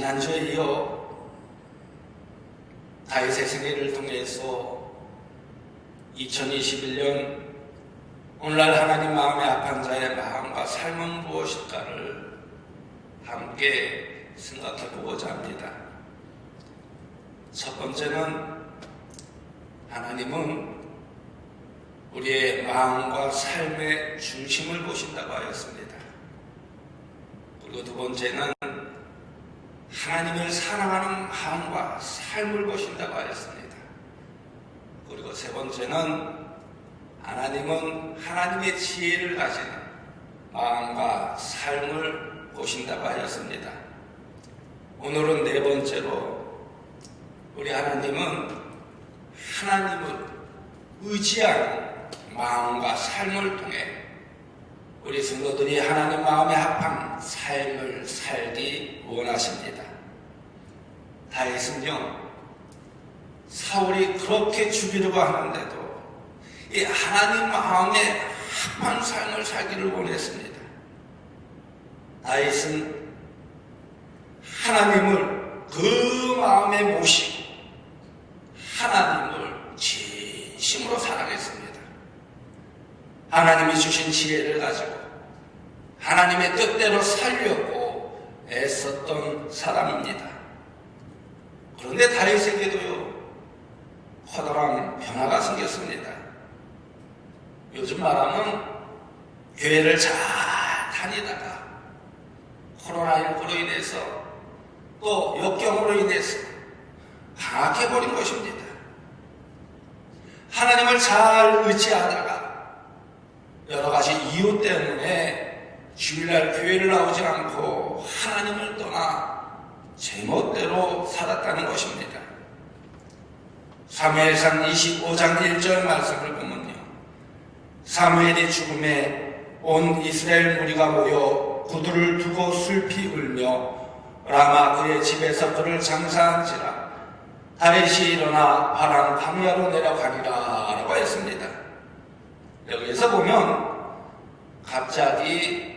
지난주에 이어 다윗의 생애를 통해서 2021년 오늘날 하나님 마음에 합한 자의 마음과 삶은 무엇일까를 함께 생각해 보고자 합니다. 첫 번째는 하나님은 우리의 마음과 삶의 중심을 보신다고 하였습니다. 그리고 두 번째는 하나님을 사랑하는 마음과 삶을 보신다고 하였습니다. 그리고 세 번째는 하나님은 하나님의 지혜를 가진 마음과 삶을 보신다고 하였습니다. 오늘은 네 번째로 우리 하나님은 하나님을 의지하는 마음과 삶을 통해 우리 성도들이 하나님 마음에 합한 삶을 살기 원하십니다. 다윗은요, 사울이 그렇게 죽이려고 하는데도 이 하나님 마음에 합한 삶을 살기를 원했습니다. 다윗은 하나님을 그 마음에 모시고 하나님을 진심으로 사랑했습니다. 하나님이 주신 지혜를 가지고 하나님의 뜻대로 살려고 애썼던 사람입니다. 그런데 다윗에게도요, 커다란 변화가 생겼습니다. 요즘 말하면 교회를 잘 다니다가 코로나19로 인해서 또 역경으로 인해서 방학해버린 것입니다. 하나님을 잘 의지하다가 여러 가지 이유 때문에 주일날 교회를 나오지 않고 하나님을 떠나 제멋대로 살았다는 것입니다. 사무엘상 25장 1절 말씀을 보면요, 사무엘이 죽음에 온 이스라엘 무리가 모여 구두를 두고 슬피 울며 라마 그의 집에서 그를 장사한지라 다윗이 일어나 바람 광야로 내려가니라 라고 했습니다. 여기에서 보면 갑자기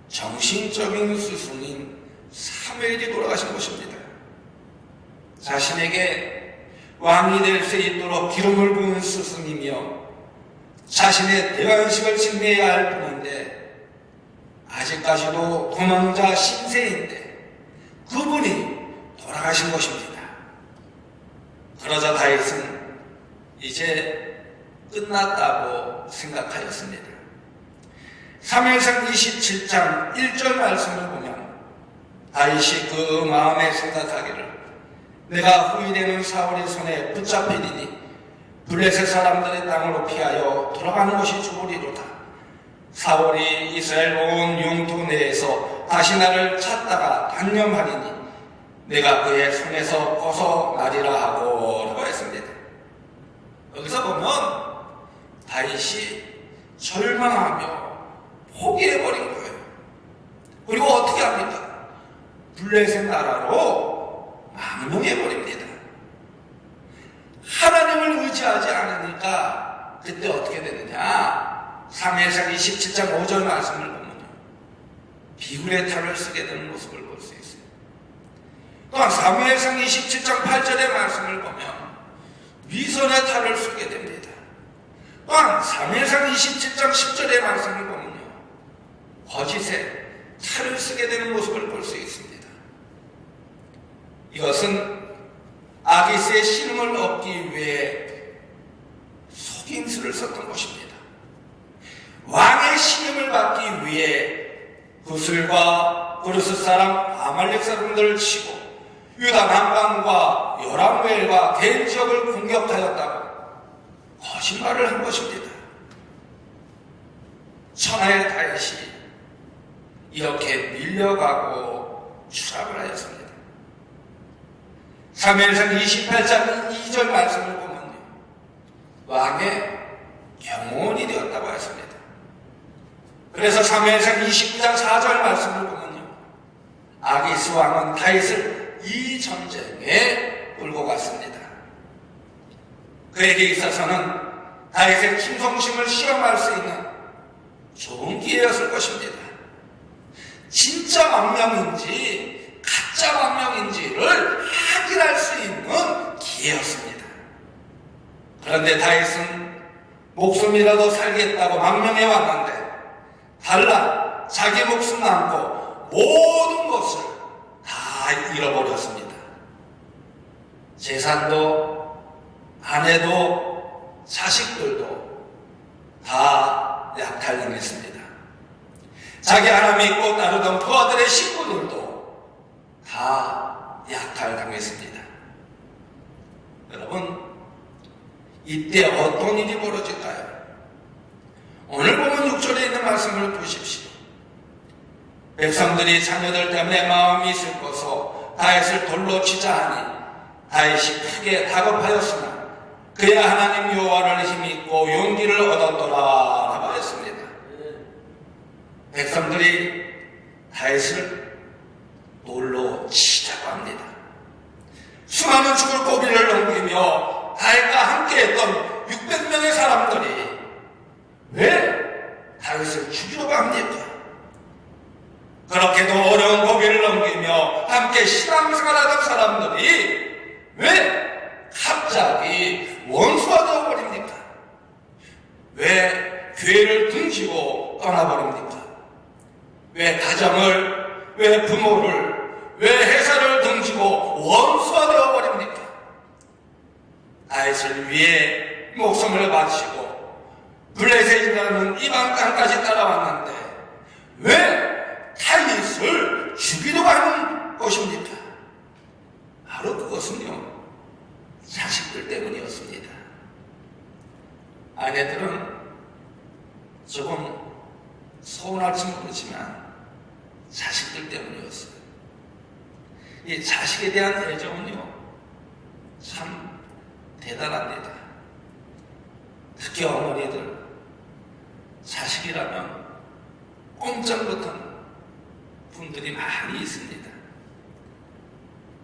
정신적인 스승인 사무엘이 돌아가신 것입니다. 자신에게 왕이 될 수 있도록 기름을 부은 스승이며 자신의 대관식을 지내야 할 분인데 아직까지도 도망자 신세인데 그분이 돌아가신 것입니다. 그러자 다윗은 이제 끝났다고 생각하였습니다. 사무엘상 27장 1절 말씀을 보면 다윗이 그 마음에 생각하기를 내가 후이되는 사울의 손에 붙잡히리니 블레셋 사람들의 땅으로 피하여 돌아가는 것이 좋으리로다. 사울이 이스라엘 온 영토 내에서 다시 나를 찾다가 단념하리니 내가 그의 손에서 벗어나리라 하고 라고 했습니다. 여기서 보면 다윗이 절망하며 포기해버린 거예요. 그리고 어떻게 합니까? 블레셋 나라로 망명해버립니다. 하나님을 의지하지 않으니까 그때 어떻게 되느냐? 사무엘상 27장 5절 말씀을 보면 비굴의 탈을 쓰게 되는 모습을 볼 수 있어요. 또한 사무엘상 27장 8절의 말씀을 보면 위선의 탈을 쓰게 됩니다. 또한 사무엘상 27장 10절의 말씀을 보면요, 거짓의 탈을 쓰게 되는 모습을 볼 수 있습니다. 이것은 아기스의 신음을 얻기 위해 속임수를 썼던 것입니다. 왕의 신임을 받기 위해 구슬과 그루스 사람 아말렉 사람들을 치고 유다 남방과 여람웰과 겐 지역을 공격하였다고 거짓말을 한 것입니다. 천하의 다윗이 이렇게 밀려가고 추락을 하였습니다. 사무엘상 28장 2절 말씀을 보면요, 왕의 경호원이 되었다고 했습니다. 그래서 사무엘상 29장 4절 말씀을 보면요, 아기스 왕은 다윗을 이 전쟁에 끌고 갔습니다. 그에게 있어서는 다윗의 충성심을 시험할 수 있는 좋은 기회였을 것입니다. 진짜 망명인지 가짜 망명인지를 확인할 수 있는 기회였습니다. 그런데 다윗은 목숨이라도 살겠다고 망명해 왔는데 달라 자기 목숨 남고 모든 것을 다 잃어버렸습니다. 재산도 아내도 자식들도 다 약탈당했습니다. 자기 하나 믿고 따르던 그 아들의 식구들도 다 약탈당했습니다. 여러분, 이때 어떤 일이 벌어질까요? 오늘 보면 6절에 있는 말씀을 보십시오. 백성들이 자녀들 때문에 마음이 슬퍼서 다윗을 돌로 치자 하니 다윗이 크게 다급하였으나 그야 하나님 여호와를 힘입고 용기를 얻었더라 라고 했습니다. 백성들이 다윗을 돌로 치자고 합니다. 수많은 죽을 고비를 넘기며 다윗과 함께했던 600명의 사람들이 왜 다윗을 죽이려고 합니까? 그렇게도 어려운 고비를 넘기며 함께 신앙생활하던 사람들이 왜 갑자기 원수가 되어버립니까? 왜 교회를 등지고 떠나버립니까? 왜 가정을, 왜 부모를, 왜 회사를 등지고 원수가 되어버립니까? 다윗을 위해 목숨을 바치고 블레셋이라는 이방 땅까지 따라왔는데 왜 다윗을 죽이려고 하는 것입니까? 바로 그것은요, 자식들 때문이었습니다. 아내들은 조금 서운할지 모르지만 자식들 때문이었어요. 이 자식에 대한 애정은요, 참 대단합니다. 특히 어머니들, 자식이라면 꼼짝 못하는 분들이 많이 있습니다.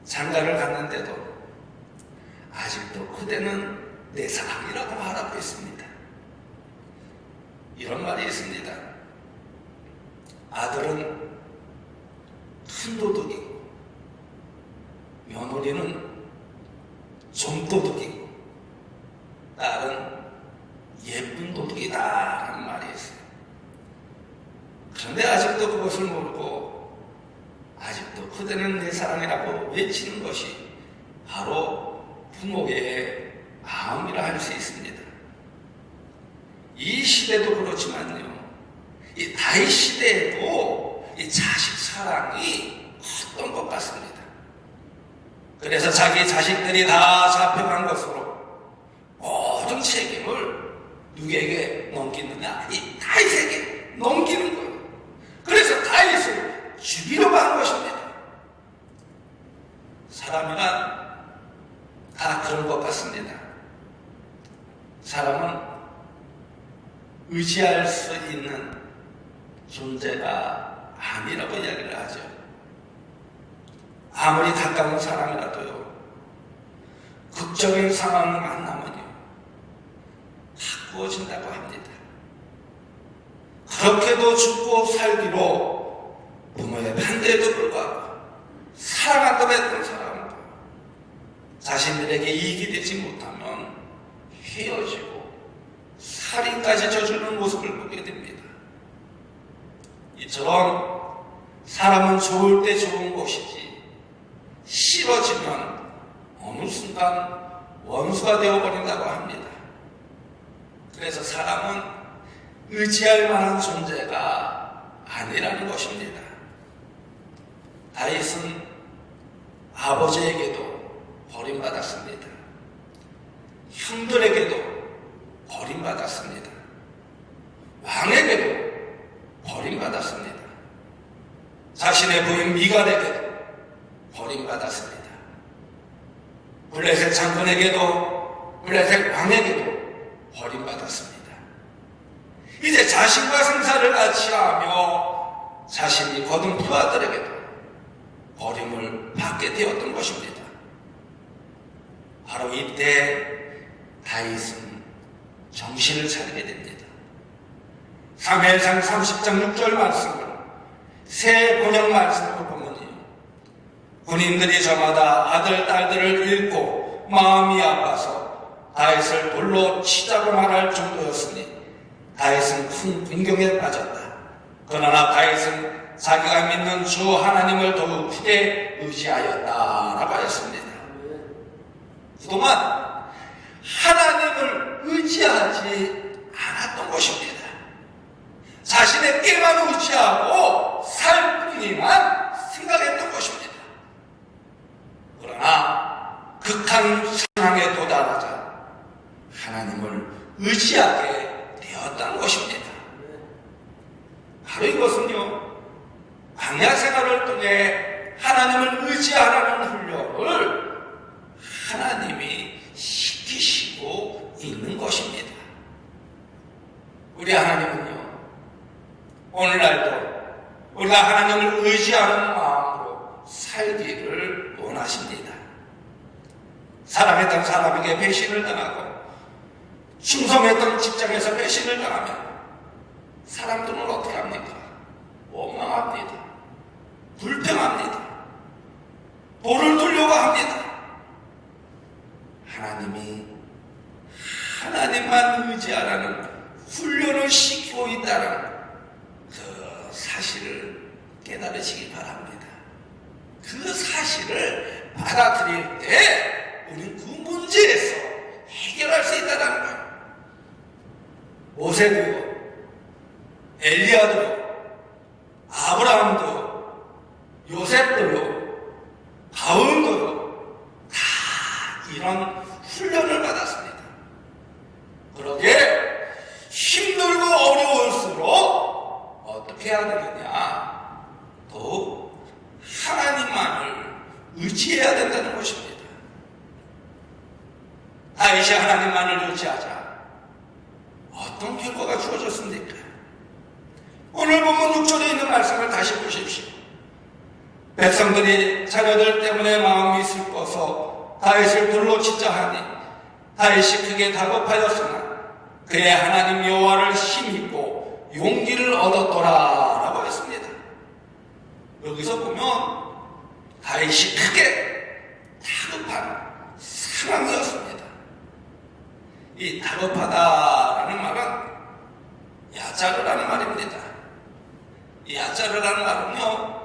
장가를 갔는데도 아직도 그대는 내 사랑이라고 말하고 있습니다. 이런 말이 있습니다. 아들은 큰 도둑이고 며느리는 좀도둑이고 딸은 예쁜 도둑이다 라는 말이 있어요. 그런데 아직도 그것을 모르고 아직도 그대는 내 사랑이라고 외치는 것이 바로 부모의 마음이라 할 수 있습니다. 이 시대도 그렇지만요, 이 다윗 시대에도 이 자식 사랑이 컸던 것 같습니다. 그래서 자기 자식들이 다 잡혀간 것으로 모든 책임을 누구에게 넘기느냐? 이 다윗에게 넘기는 거예요. 그래서 다윗을 죽이려고 한 것입니다. 사람이란 다 그런 것 같습니다. 사람은 의지할 수 있는 존재가 아니라고 이야기를 하죠. 아무리 가까운 사람이라도요, 극적인 상황을 만나면요, 바꾸어진다고 합니다. 그렇게도 죽고 살기로 부모의 반대에도 불구하고 사랑한다고 했던 사람도 자신들에게 이익이 되지 못하면 헤어지고 살인까지 저지르는 모습을 보게 됩니다. 이처럼 사람은 좋을 때 좋은 것이지 싫어지면 어느 순간 원수가 되어버린다고 합니다. 그래서 사람은 의지할 만한 존재가 아니라는 것입니다. 다윗은 아버지에게도 버림받았습니다. 형들에게도 버림받았습니다. 왕에게도 버림받았습니다. 자신의 부인 미갈에게도 버림받았습니다. 블레셋 장군에게도, 블레셋 왕에게도 버림받았습니다. 이제 자신과 생사를 같이 하며 자신이 거둔 부하들에게도 버림을 받게 되었던 것입니다. 바로 이때 다윗은 정신을 차리게 됩니다. 사무엘상 30장 6절 말씀을 새 번역 말씀으로 보면요, 군인들이 저마다 아들, 딸들을 잃고 마음이 아파서 다윗을 돌로 치자고 말할 정도였으니 다윗은 큰 분경에 빠졌다. 그러나 다윗은 자기가 믿는 주 하나님을 더욱 크게 의지하였다라고 하였습니다. 그동안 하나님을 의지하지 않았던 것입니다. 자신에게만 의지하고 살 뿐이만 생각했던 것입니다. 그러나 극한 상황에 도달하자 하나님을 의지하게 되었다는 것입니다. 바로 이것은요, 광야 생활을 통해 하나님을 의지하라는 훈련을 하나님이 시키시고 있는 것입니다. 우리 하나님은요, 오늘날도 우리가 하나님을 의지하는 마음으로 살기를 원하십니다. 사랑했던 사람에게 배신을 당하고 충성했던 직장에서 배신을 당하면 사람들은 어떻게 합니까? 원망합니다. 불평합니다. 돌을 돌려고 합니다. 하나님이 하나님만 의지하라는 훈련을 시키고 있다는 그 사실을 깨달으시기 바랍니다. 그 사실을 받아들일 때 우리는 그 문제에서 해결할 수 있다는 거예요. 모세도요, 엘리야도요, 아브라함도요, 요셉도요, 바울도요, 다 이런 훈련을 받았습니다. 그러게 힘들고 어려울수록 어떻게 해야 되느냐? 더욱 하나님만을 의지해야 된다는 것입니다. 다윗이 하나님만을 의지하자 어떤 결과가 주어졌습니까? 오늘 본문 6절에 있는 말씀을 다시 보십시오. 백성들이 자녀들 때문에 마음이 슬퍼서 다윗을 돌로 치자 하니 다윗이 크게 다급하였으나 그의 하나님 여호와를 힘입고 용기를 얻었더라라고 했습니다. 여기서 보면 다윗이 크게 다급한 상황이었습니다. 이 다급하다라는 말은 야자르라는 말입니다. 이 야자르라는 말은요,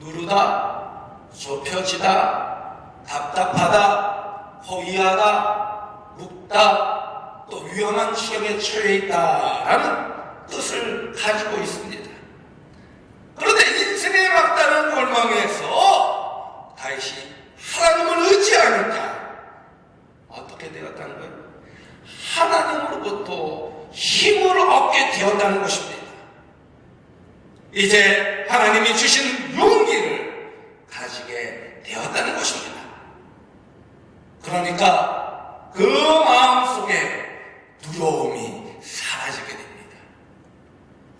누르다, 좁혀지다, 답답하다, 허위하다, 묵다, 또 위험한 지경에 처해 있다라는 뜻을 가지고 있습니다. 그런데 인생의 막다른 골망에서 다윗이 하나님을 의지하니까 어떻게 되었다는 거예요? 하나님으로부터 힘을 얻게 되었다는 것입니다. 이제 하나님이 주신 용기를 가지게 되었다는 것입니다. 그러니까 그 마음속에 두려움이 사라지게 됩니다.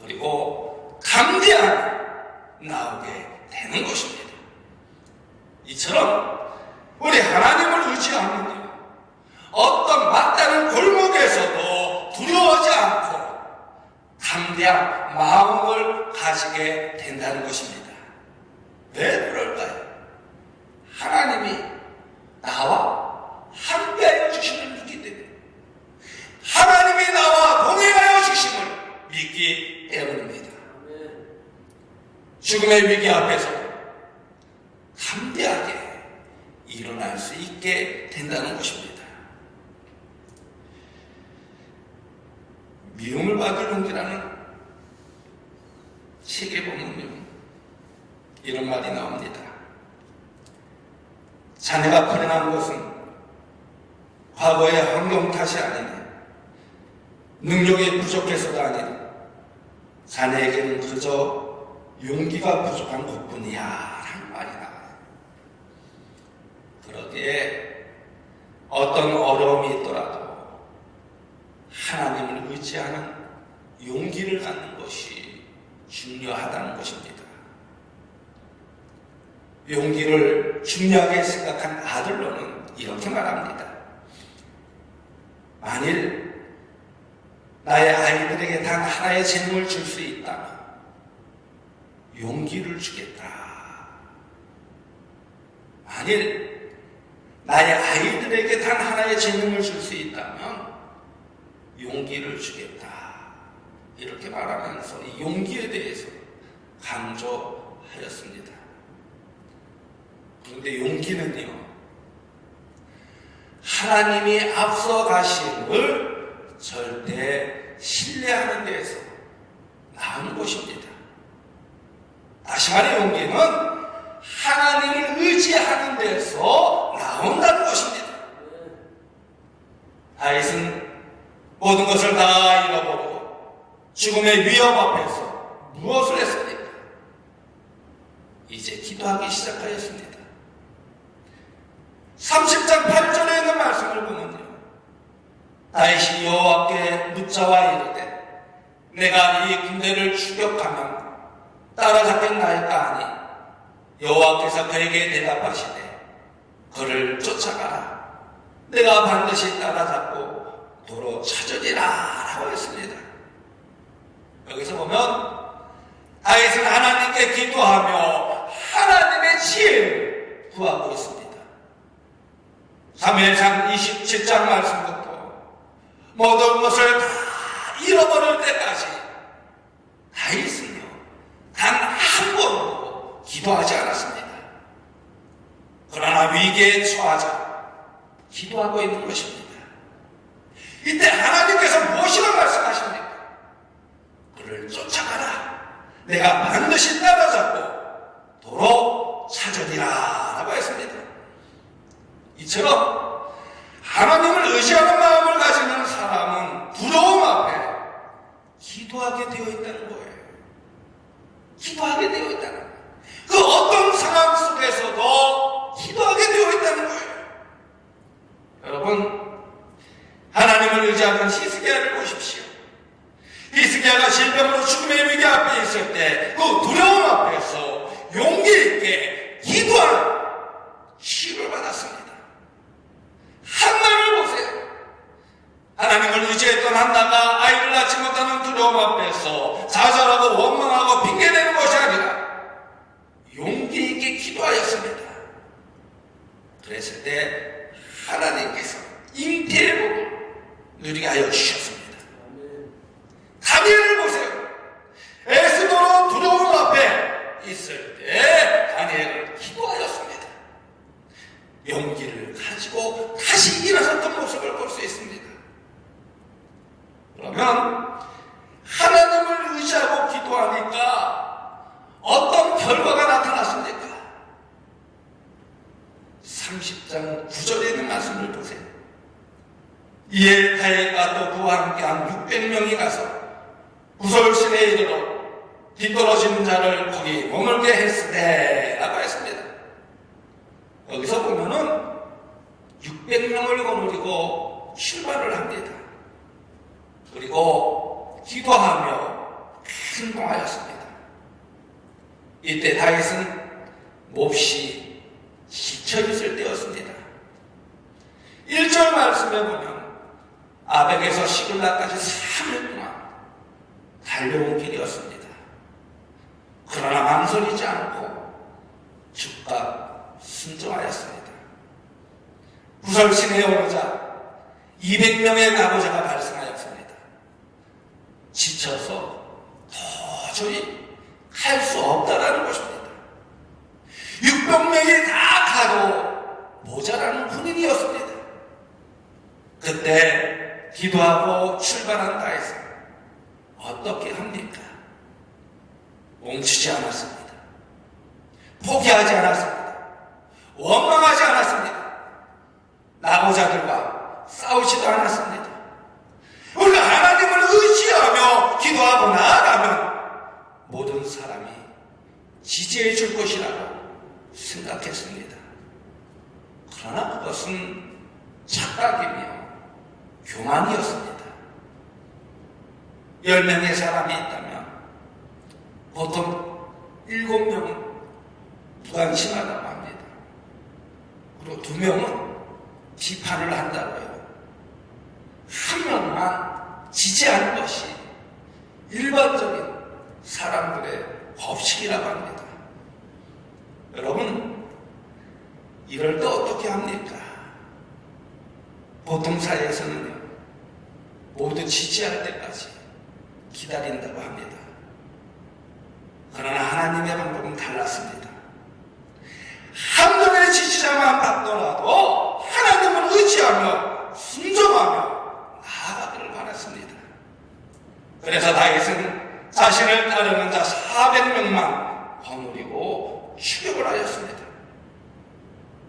그리고 감대함이 나오게 되는 것입니다. 이처럼 우리 하나님을 의지하면요, 어떤 막다른 골목에서도 두려워하지 않고 담대한 마음을 가지게 된다는 것입니다. 왜 그럴까요? 하나님이 나와 함께하여 주심을 믿기 때문에, 하나님이 나와 동행하여 주심을 믿기 때문입니다. 죽음의 위기 앞에서 담대하게 일어날 수 있게 된다는 것입니다. 미움을 받을 용기라는 책에 보면요, 이런 말이 나옵니다. 자네가 불행한 것은 과거의 환경 탓이 아니네, 능력이 부족해서도 아니네, 자네에게는 그저 용기가 부족한 것뿐이야 라는 말이 나와요. 그러기에 어떤 어려움이 있더라도 하나님을 의지하는 용기를 갖는 것이 중요하다는 것입니다. 용기를 중요하게 생각한 아들로는 이렇게 말합니다. 만일 나의 아이들에게 단 하나의 재능을 줄 수 있다면 용기를 주겠다. 만일 나의 아이들에게 단 하나의 재능을 줄 수 있다면 용기를 주겠다. 이렇게 말하면서 이 용기에 대해서 강조하였습니다. 그런데 용기는요, 하나님이 앞서 가심을 절대 신뢰하는 데에서 나온 것입니다. 다시 말해 용기는 하나님을 의지하는 데서 나온다는 것입니다. 다윗은 모든 것을 다 잃어버리고 죽음의 위협 앞에서 무엇을 했습니까? 이제 기도하기 시작하였습니다. 30장 8절에 있는 말씀을 보면요, 다윗이 여호와께 묻자와 이르되 내가 이 군대를 추격하면 따라잡겠나이까 하니 여호와께서 그에게 대답하시되 그를 쫓아가라. 내가 반드시 따라잡고 도로 찾으리라 라고 했습니다. 여기서 보면 다윗은 하나님께 기도하며 하나님의 지혜를 구하고 있습니다. 사무엘상 27장 말씀부터 모든 것을 다 잃어버릴 때까지 다윗은요 단 한 번도 기도하지 않았습니다. 그러나 위기에 처하자 기도하고 있는 것입니다. 이때 하나님께서 무엇이라고 말씀하십니까? 그를 쫓아가라. 내가 반드시 따라잡고 도로 찾으리라 라고 했습니다. 이처럼 하나님을 의지하는 마음을 가지는 사람은 두려움 앞에 기도하게 되어 있다는 거예요. 기도하게 되어 있다는 거예요. 그 어떤 상황 속에서도 기도하게 되어 있다는 거예요. 여러분, 하나님을 의지하는 히스기야를 보십시오. 히스기야가 질병으로 죽음의 위기 앞에 있을 때 그 두려움 앞에서 용기 있게 기도하는 치유를 받았습니다. 한나를 보세요. 하나님을 의지했던 한나가 아이를 낳지 못하는 두려움 앞에서 좌절하고 원망하고 핑계대는 것이 아니라 용기 있게 기도하였습니다. 그랬을 때 하나님께서 잉태의 복을 누리게 하여 주셨습니다. 다니엘을 보세요. 에스더로 두려움 앞에 있을 때 다니엘은 기도하였습니다. 용기를 가지고 다시 일어섰던 모습을 볼 수 있습니다. 그러면 하나님을 의지하고 기도하니까 어떤 결과가 나타났습니까? 30장 9절에 있는 말씀을 보세요. 이에 다윗과 또 그와 함께한 600명이 가서 구솔신에 이르러 뒤떨어진 자를 거기 머물게 했으되 라고 했습니다. 여기서 보면은 600명을 거느리고 출발을 합니다. 그리고 기도하며 행동하였습니다. 이때 다윗은 몹시 지쳐있을 때였습니다. 1절 말씀에 보면 아벡에서 시글락까지 3일 동안 달려온 길이었습니다. 그러나 망설이지 않고 즉각 순종하였습니다. 구설신에 오르자 200명의 나고자가 발생하였습니다. 지쳐서 도저히 할 수 없다라는 것입니다. 600명이 다 가도 모자라는 분위기였습니다. 그때 기도하고 출발한 다윗은 어떻게 합니까? 멈추지 않았습니다. 포기하지 않았습니다. 원망하지 않았습니다. 나고자들과 싸우지도 않았습니다. 우리가 하나님을 의지하며 기도하고 나아가면 모든 사람이 지지해 줄 것이라고 생각했습니다. 그러나 그것은 착각이며 교만이었습니다. 10명의 사람이 있다면 보통 7명은 무관심하다고 합니다. 그리고 2명은 비판을 한다고 해요. 한 명만 지지하는 것이 일반적인 사람들의 법칙이라고 합니다. 여러분, 이럴 때 어떻게 합니까? 보통 사회에서는요, 모두 지지할 때까지 기다린다고 합니다. 그러나 하나님의 방법은 달랐습니다. 한동의 지지자만 받더라도 하나님을 의지하며 순종하며 나아가기를 바랐습니다. 그래서 다윗은 자신을 따르는 자 400명만 버무리고 추격을 하였습니다.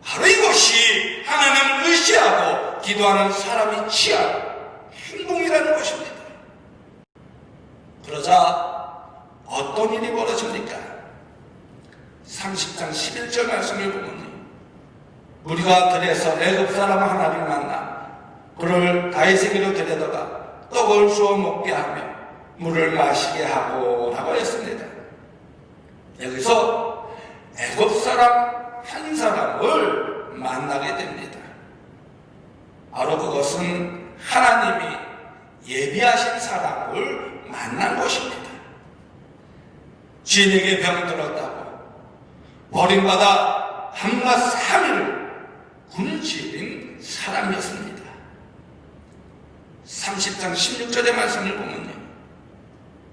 바로 이것이 하나님을 의지하고 기도하는 사람이 취한 행동이라는 것입니다. 그러자 어떤 일이 벌어집니까? 30장 11절 말씀을 보면 무리가 들에서 애굽 사람 하나를 만나 그를 다윗에게로 데려다가 떡을 주어 먹게 하며 물을 마시게 하고 라고 했습니다. 여기서 애굽 사람 한 사람을 만나게 됩니다. 바로 그것은 하나님이 예비하신 사람을 만난 것입니다. 주인에게 병들었다고 버림받아 밤낮 3일을 굶주린 사람이었습니다. 30장 16절의 말씀을 보면요,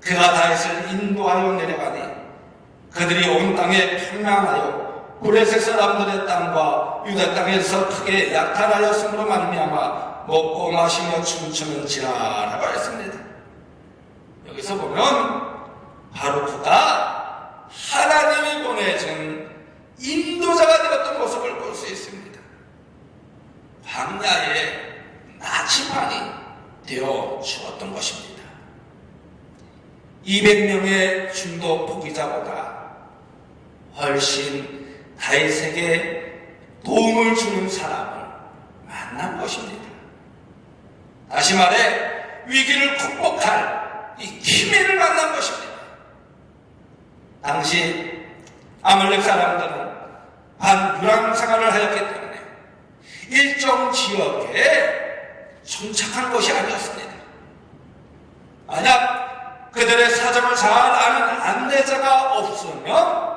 그가 다윗을 인도하여 내려가니 그들이 온 땅에 평안하여 브레셋 사람들의 땅과 유다 땅에서 크게 약탈하였으므로 말미암아 먹고 마시며 춤추는지라라고 했습니다. 여기서 보면 바로 그가 하나님이 보내준 인도자가 되었던 모습을 볼 수 있습니다. 광야의 나치판이 되어 주었던 것입니다. 200명의 중도 포기자보다 훨씬 다윗에게 도움을 주는 사람을 만난 것입니다. 다시 말해 위기를 극복할 이 기회를 만난 것입니다. 당시 아말렉 사람들은 반유랑 생활을 하였기 때문에 일정 지역에 정착한 것이 아니었습니다. 만약 그들의 사정을 잘 아는 안내자가 없으면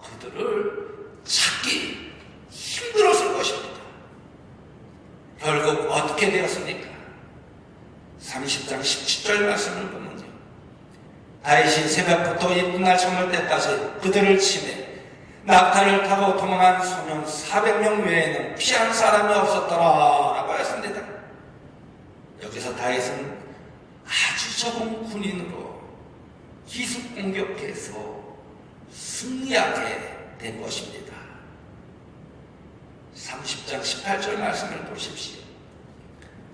그들을 찾기 힘들었을 것입니다. 결국 어떻게 되었습니까? 30장 17절 말씀을 보면요, 다윗이 새벽부터 이튿날 저물 때까지 그들을 치매 낙타를 타고 도망한 소년 400명 외에는 피한 사람이 없었더라 라고 했습니다. 여기서 다윗은 아주 적은 군인으로 기습 공격해서 승리하게 된 것입니다. 30장 18절 말씀을 보십시오.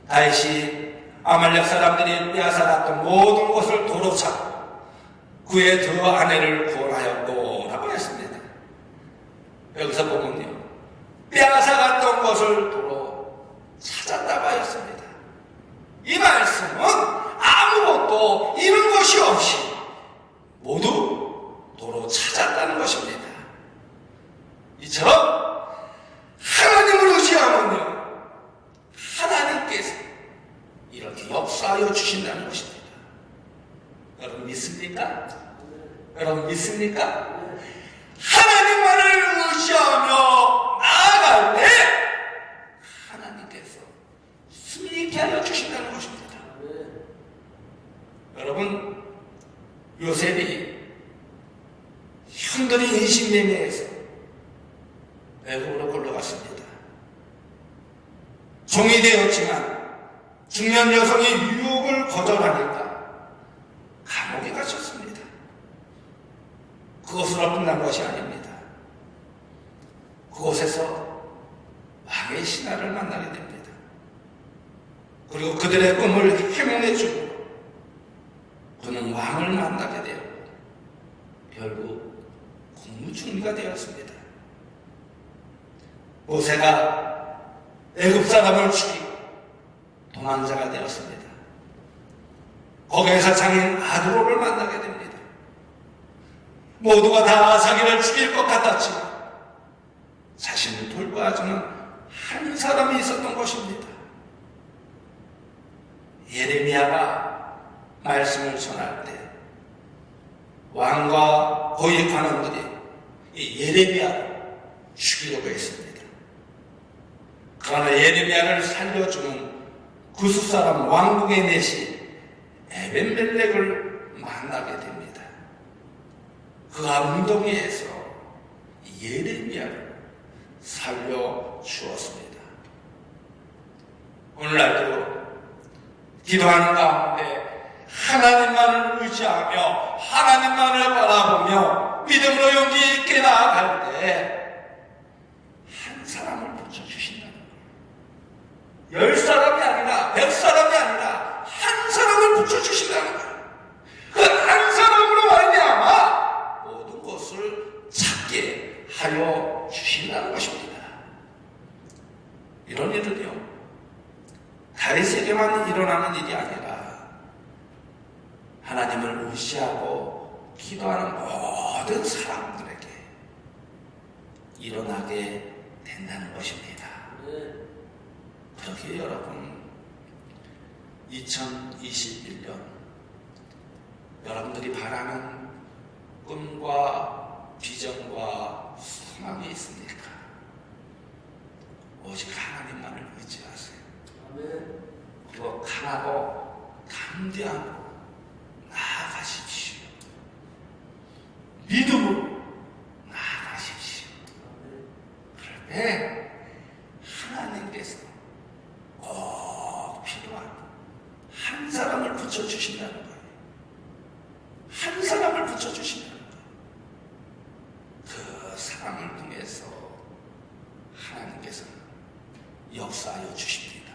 다윗이 아말렉 사람들이 빼앗아갔던 모든 것을 도로 찾고 그의 두 아내를 구원하였고 라고 했습니다. 여기서 보면요, 빼앗아갔던 것을 도로 찾았다고 하였습니다. 이 말씀은 아무것도 잃은 것이 없이 모두 도로 찾았다는 것입니다. 이처럼 하나님을 의지하면요, 하나님께서 이렇게 역사하여 주신다는 것입니다. 여러분 믿습니까? 여러분 믿습니까? 하나님만을 의지하며 나아갈 때 하나님께서 승리케 하여 주신다는 것입니다. 여러분, 요셉이 형들이 인신매매해서 애굽으로 끌려갔습니다. 종이 되었지만 중년 여성이 유혹을 거절하니까 감옥에 갇혔습니다. 그것으로 끝난 것이 아닙니다. 그곳에서 왕의 신하를 만나게 됩니다. 그리고 그들의 꿈을 해몽해주고 그는 왕을 만나게 되었고 결국 국무총리가 되었습니다. 모세가 애굽 사람을 죽이고 도망자가 되었습니다. 거기에서 장인 아드로를 만나게 됩니다. 모두가 다 자기를 죽일 것 같았지만 자신을 돌봐주는 한 사람이 있었던 것입니다. 예레미야가 말씀을 전할 때 왕과 고위 관원들이 이 예레미야를 죽이려고 했습니다. 그러나 예레미야를 살려주는 구스사람 왕궁의 내시 에벤멜렉을 만나게 됩니다. 그가 웅덩이에서 예레미야를 살려주었습니다. 오늘날도 기도하는 가운데 하나님만을 의지하며 하나님만을 바라보며 믿음으로 용기 있게 나아갈 때 한 사람을 붙여주신다는 거예요. 10사람이 아니라 100사람이 아니라 한 사람을 붙여주신다는 거예요. 그 한 사람으로 말미암아 모든 것을 찾게 하여 주신다는 것입니다. 이런 일은요, 다윗에게만 일어나는 일이 아니라 하나님을 의지하고 기도하는 모든 사람들에게 일어나게 된다는 것입니다. 그렇게 여러분, 2021년 여러분들이 바라는 꿈과 비전과 소망이 있습니까? 오직 하나님만을 의지하세요. 그리고 강하고 담대하고 나아가십시오. 믿음으로 나아가십시오. 그럴 때 하나님께서 꼭 필요한 한 사람을 붙여주신다는 거예요. 한 사람을 붙여주신다는 거예요. 그 사람을 통해서 하나님께서는 역사하여 주십니다.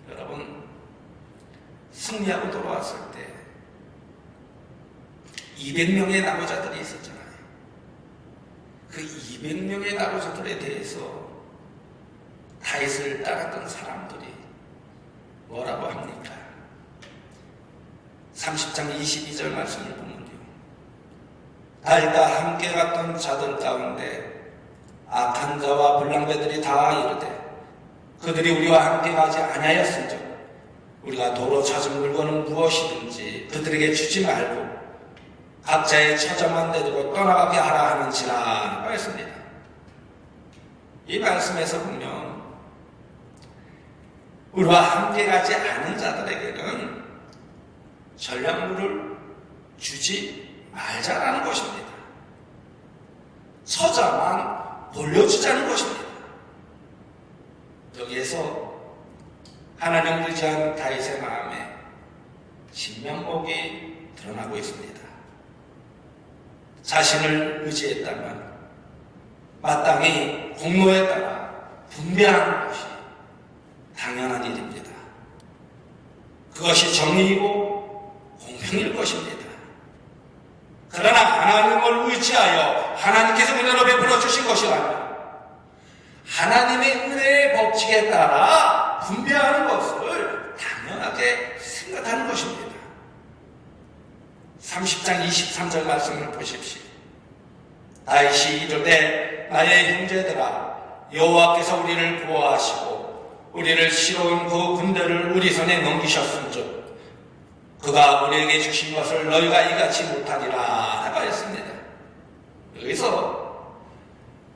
여러분, 승리하고 돌아왔을 때 200명의 나고자들이 있었잖아요. 그 200명의 나고자들에 대해서 다윗을 따랐던 사람들이 뭐라고 합니까? 30장 22절 말씀을 보면요, 다윗과 함께 갔던 자들 가운데 악한 자와 불량배들이 다 이르되 그들이 우리와 함께 가지 아니하였은즉 우리가 도로 찾은 물건은 무엇이든지 그들에게 주지 말고 각자의 처자만 내두고 떠나가게 하라 하는지라 했습니다. 이 말씀에서 보면 우리와 함께 가지 않은 자들에게는 전략물을 주지 말자라는 것입니다. 처자만 돌려주자는 것입니다. 여기에서 하나님을 의지한 다윗의 마음에 신명복이 드러나고 있습니다. 자신을 의지했다면 마땅히 공로에 따라 분배하는 것이 당연한 일입니다. 그것이 정의이고 공평일 것입니다. 그러나 하나님을 의지하여 하나님께서 은혜로 베풀어 주신 것이 아니라 하나님의 은혜의 법칙에 따라 분배하는 것을 당연하게 생각하는 것입니다. 30장 23절 말씀을 보십시오. 다윗이 이르되 나의 형제들아, 여호와께서 우리를 보호하시고 우리를 시로운 그 군대를 우리 손에 넘기셨은즉 그가 우리에게 주신 것을 너희가 이같이 못하리라 라고 했습니다. 여기서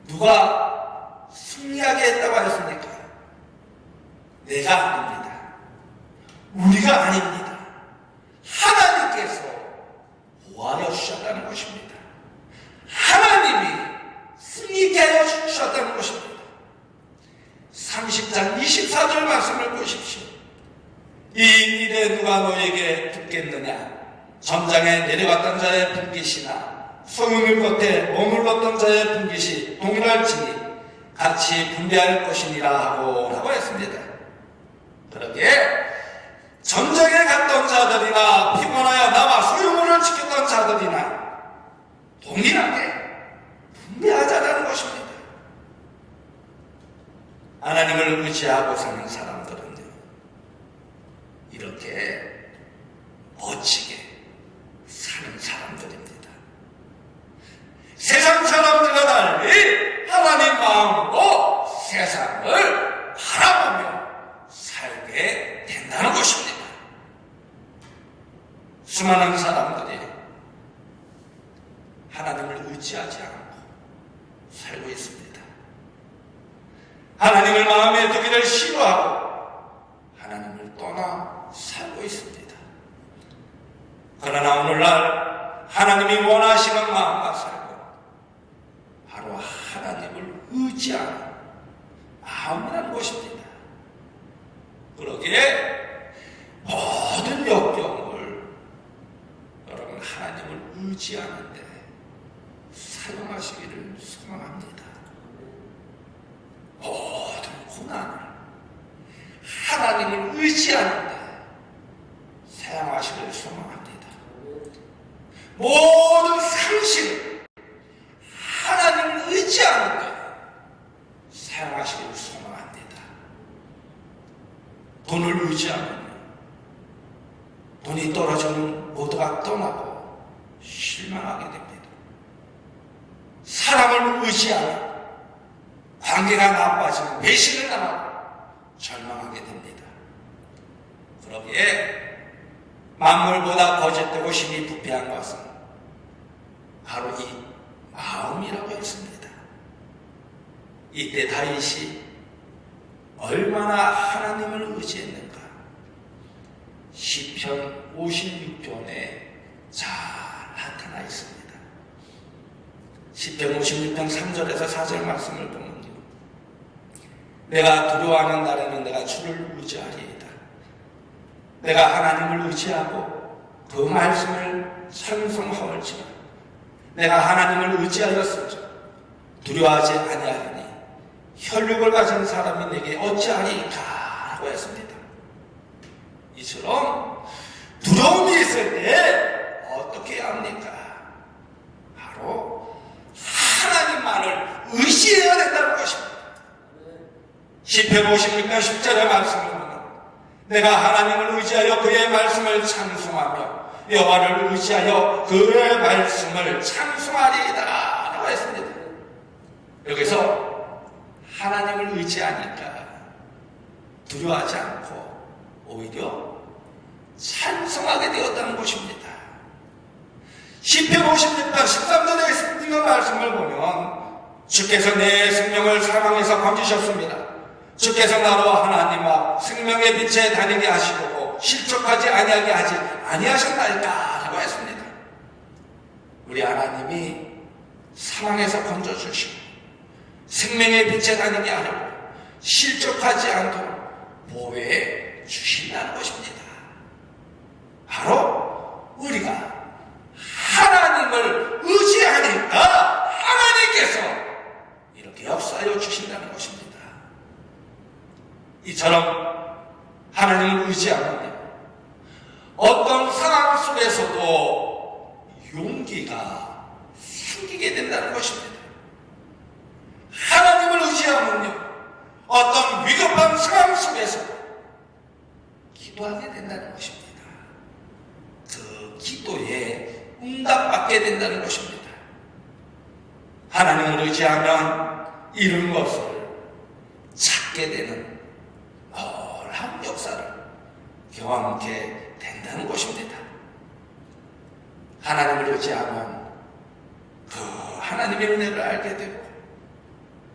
누가 승리하게 했다고 하였습니까? 내가 아닙니다. 우리가 아닙니다. 하나님께서 보호하여 주셨다는 것입니다. 하나님이 승리케 하여 주셨다는 것입니다. 30장 24절 말씀을 보십시오. 이 일에 누가 너에게 붙겠느냐? 전장에 내려갔던 자의 분깃이나 소유물 겉에 머물렀던 자의 분깃이 동일할지니 같이 분배할 것이니라 라고 했습니다. 그러기에 전장에 갔던 자들이나 피곤하여 나와 소유물을 지켰던 자들이나 동일하게 분배하자는 것입니다. 하나님을 의지하고 사는 사람들은요, 이렇게 멋지게 사는 사람들입니다. 세상 사람들과 달리 하나님 마음으로 세상을 바라보며 살게 된다는 것입니다. 수많은 사람들이 하나님을 의지하지 않고 살고 있습니다. 하나님을 마음과 살고 있습니다. 그러나 오늘날 하나님이 원하시는 마음과 살고 바로 하나님을 의지하는 마음이라는 것입니다. 그러기에 모든 역경을 여러분 하나님을 의지하는데 사용하시기를 소망합니다. 모든 고난을 하나님을 의지하는데 사용하시기를 소망합니다. 모든 상식을 하나님을 의지하는데 사용하시기를 소망합니다. 돈을 의지하면 돈이 떨어지면 모두가 떠나고 실망하게 됩니다. 사람을 의지하면 관계가 나빠지면 배신을 당하고 절망하게 됩니다. 그러기에 만물보다 거짓되고 힘이 부패한 것은 바로 이 마음이라고 했습니다. 이때 다윗이 얼마나 하나님을 의지했는가. 시편 56편에 잘 나타나 있습니다. 시편 56편 3절에서 4절 말씀을 보면요, 내가 두려워하는 날에는 내가 주를 의지하리이다. 내가 하나님을 의지하고 그 말씀을 찬송하올지라. 내가 하나님을 의지하였으므로 두려워하지 아니하리니 혈육을 가진 사람이 내게 어찌하리까 라고 했습니다. 이처럼 두려움이 있을 때 어떻게 해야 합니까? 바로 하나님만을 의지해야 된다는 것입니다. 시편 56편 10절의 말씀을 보면 내가 하나님을 의지하여 그의 말씀을 찬송하며 여호와를 의지하여 그의 말씀을 찬송하리이다 라고 했습니다. 여기서 하나님을 의지하니까 두려워하지 않고 오히려 찬송하게 되었다는 것입니다. 시편 56편 13절에 있는 말씀을 보면 주께서 내 생명을 사망에서 건지셨습니다. 주께서 나로 하나님 앞 생명의 빛에 다니게 하시고 실족하지 아니하게 하지 아니하셨나이까 라고 했습니다. 우리 하나님이 사망에서 건져주시고 생명의 빛에 다니게 하려고 실족하지 않도록 보호해 주신다는 것입니다. 바로 우리가 하나님을 의지하니까 하나님께서 이렇게 역사하여 주신다는 것입니다. 이처럼 하나님을 의지하면 어떤 상황 속에서도 용기가 생기게 된다는 것입니다. 하나님을 의지하면요, 어떤 위급한 상황 속에서 기도하게 된다는 것입니다. 그 기도에 응답받게 된다는 것입니다. 하나님을 의지하면 이룬 것을 찾게 되는 놀라운 역사를 경험하게 된다는 것입니다. 하나님을 의지하면 그 하나님의 은혜를 알게 되고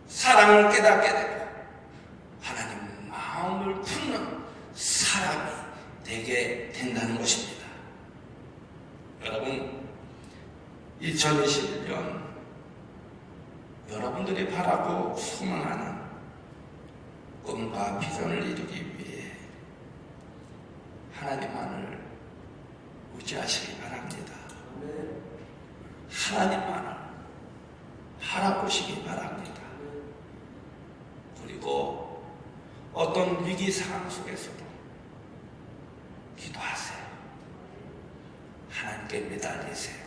사랑을 깨닫게 되고 하나님 마음을 품는 사람이 되게 된다는 것입니다. 여러분, 2021년 여러분들이 바라고 소망하는 꿈과 비전을 이루기 위해 하나님만을 의지하시기 바랍니다. 하나님만을 바라보시기 바랍니다. 그리고 어떤 위기 상황 속에서도 기도하세요. 하나님께 매달리세요.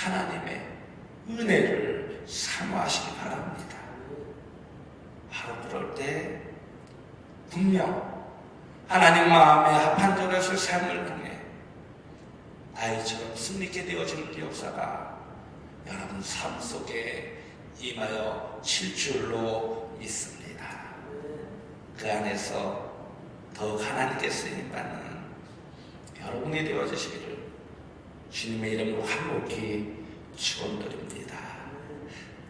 하나님의 은혜를 사모하시기 바랍니다. 바로 그럴 때 분명 하나님 마음에 합한 절에서 삶을 통해 다윗처럼 승리케 되어지는 역사가 여러분 삶 속에 임하여 칠 줄로 믿습니다. 그 안에서 더욱 하나님께 쓰임받는 여러분이 되어주시기를 주님의 이름으로 간곡히 축원드립니다.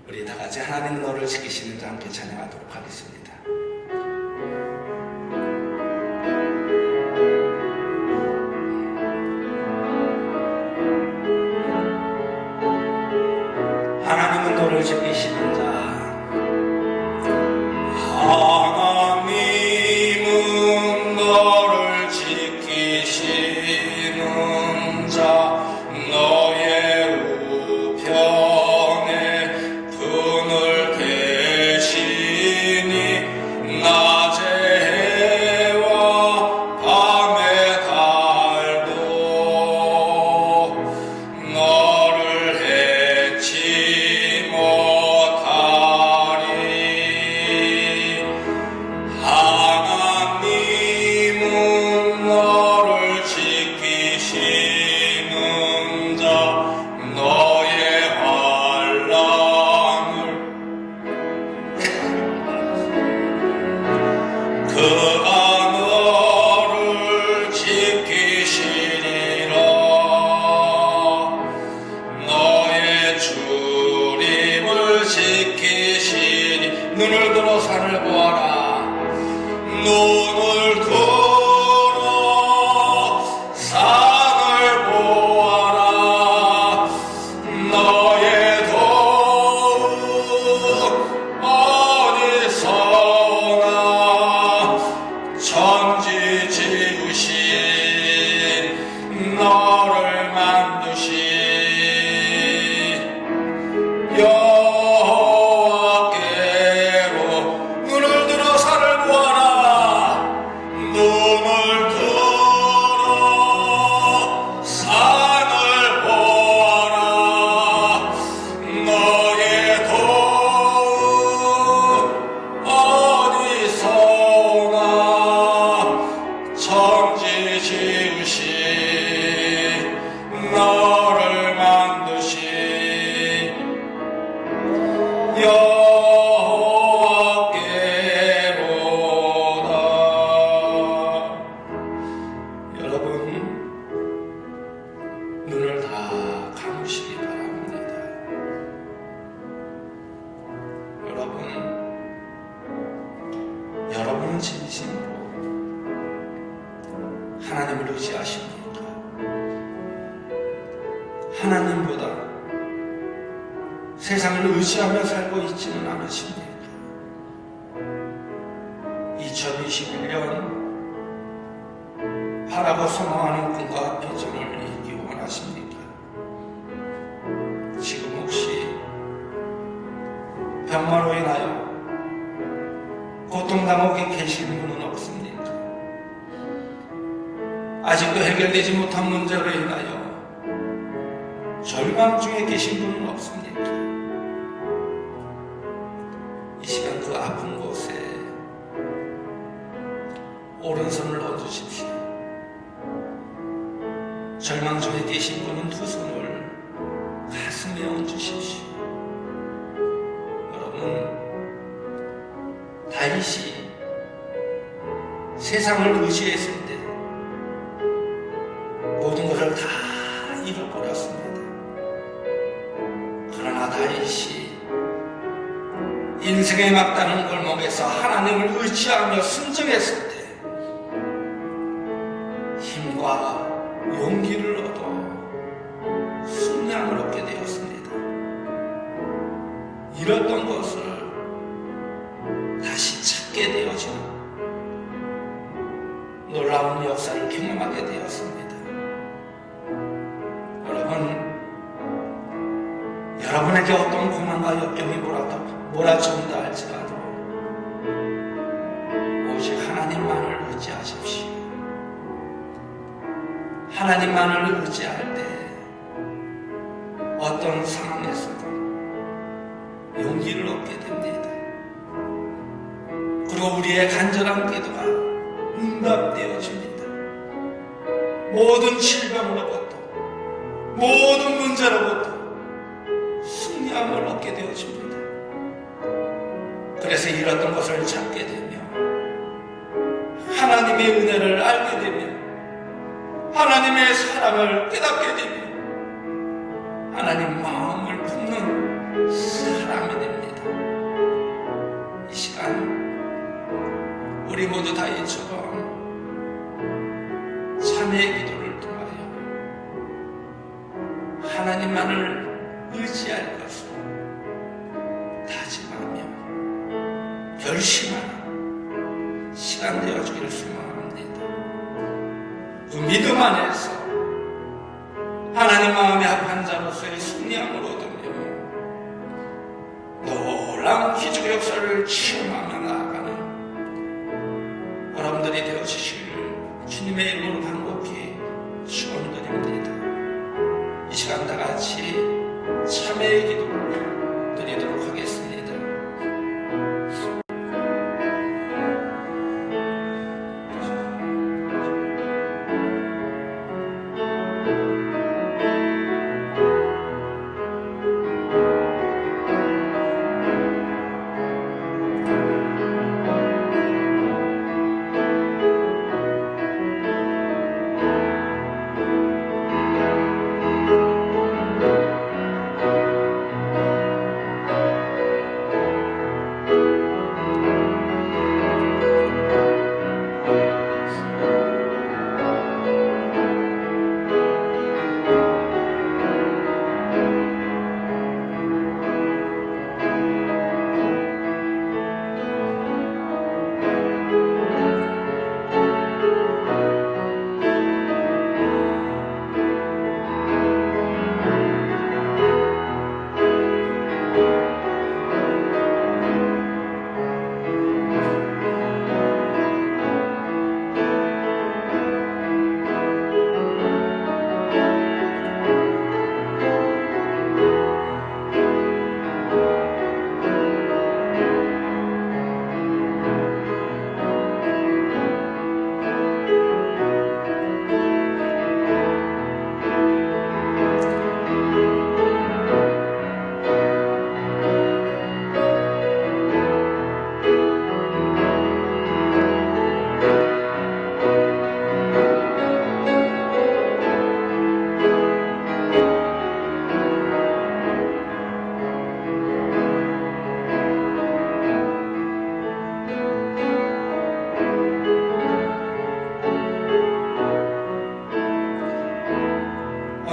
우리 다 같이 하나님 너를 지키시는 자 함께 찬양하도록 하겠습니다. 눈을 들어 산을 보아라. 너의 도움 어디서나 천지 지으신 너를 만드신 여호와께로 눈을 들어 산을 보아라. 눈을 들어 산을 보아라. 너의 도움 어디서나 천지 지으신 너를 만드신 여호와께로다. 여러분, 눈을 다 감으시기 바랍니다. 여러분은 진심으로 하나님을 의지하십니까? 하나님보다 세상을 의지하며 살고 있지는 않으십니까? 2021년 바라고 소망하는 꿈과 비전을 이루기 원하십니까? 지금 혹시 병마로 인하여 고통당하고 계신 분은 없습니까? 아직도 해결되지 못한 문제로 인하여 절망 중에 계신 분은 없습니까? 이 시간 그 아픈 곳에 오른손을 얹으십시오. 절망 중에 계신 분은 두 손을 가슴에 얹으십시오. 여러분, 다윗이 세상을 의지했을 때 모든 것을 다 잃어버렸습니다. 그러나 다윗이 인생의 막다른 골목에서 하나님을 의지하며 순종했을 때 힘과 용기를 얻어 순양을 얻게 되었습니다. 잃었던 것을 다시 찾게 되어지는 놀라운 역사를 경험하게 되었습니다. 여러분에게 어떤 고난과 역경이 몰아쳐온다 할지라도 오직 하나님만을 의지하십시오. 하나님만을 의지할 때 어떤 상황에서도 용기를 얻게 됩니다. 그리고 우리의 간절한 기도가 응답되어집니다. 모든 질병으로부터 모든 문제로부터 승리함을 얻게 되어집니다. 그래서 잃었던 것을 찾게 되며 하나님의 은혜를 알게 되며 하나님의 사랑을 깨닫게 되며 하나님 마음을 품는 사람이 됩니다. 이 시간 우리 모두 다윗처럼 참회의 기도를 통하여 하나님만을 의지할 것을 다짐하며 결심하는 시간 되어주기를 소망합니다. 그 믿음 안에서 하나님 마음에 합한 자로서의 승리함을 얻으며 놀라운 기적 역사를 체험하며 나아가는 여러분들이 되어주실 주님의 이름으로 간곡히 축원드립니다. 이 시간 다 같이 참회의 기도를 드리도록 하겠습니다.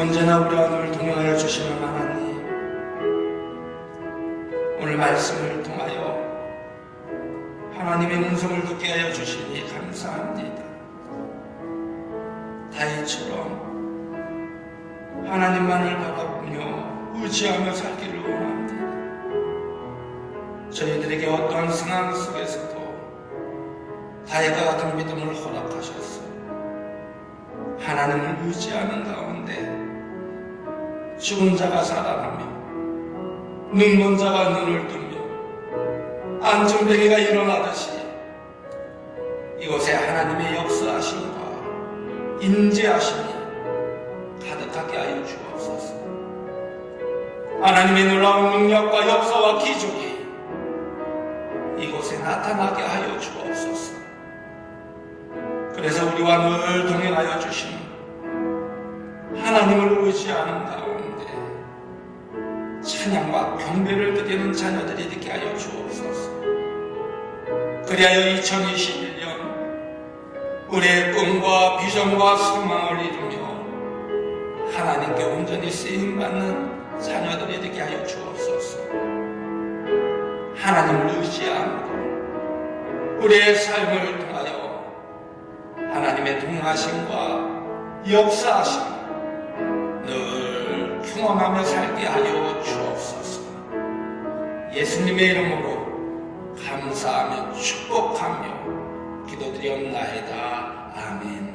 언제나 우리와 늘 동행하여 주시는 하나님, 오늘 말씀을 통하여 하나님의 음성을 듣게 하여 주시니 감사합니다. 다윗처럼 하나님만을 바라보며 의지하며 살기를 원합니다. 저희들에게 어떠한 상황 속에서도 다윗과 같은 믿음을 허락하셨어. 하나님을 의지하는 가운데 죽은 자가 살아나며 눈먼 자가 눈을 뜨며 안전뱅이가 일어나듯이 이곳에 하나님의 역사하심과 인재하심이 가득하게 하여 주옵소서. 하나님의 놀라운 능력과 역사와 기적이 이곳에 나타나게 하여 주옵소서. 그래서 우리와 늘 동행하여 주시는 하나님을 의지하는 가운데 찬양과 경배를 드리는 자녀들이 되게 하여 주옵소서. 그리하여 2021년 우리의 꿈과 비전과 소망을 이루며 하나님께 온전히 쓰임받는 자녀들이 되게 하여 주옵소서. 하나님을 의지함으로 우리의 삶을 통하여 하나님의 동행하심과 역사하심을 늘 경험하며 살게 하여 주옵소서. 예수님의 이름으로 감사하며 축복하며 기도드리옵나이다. 아멘.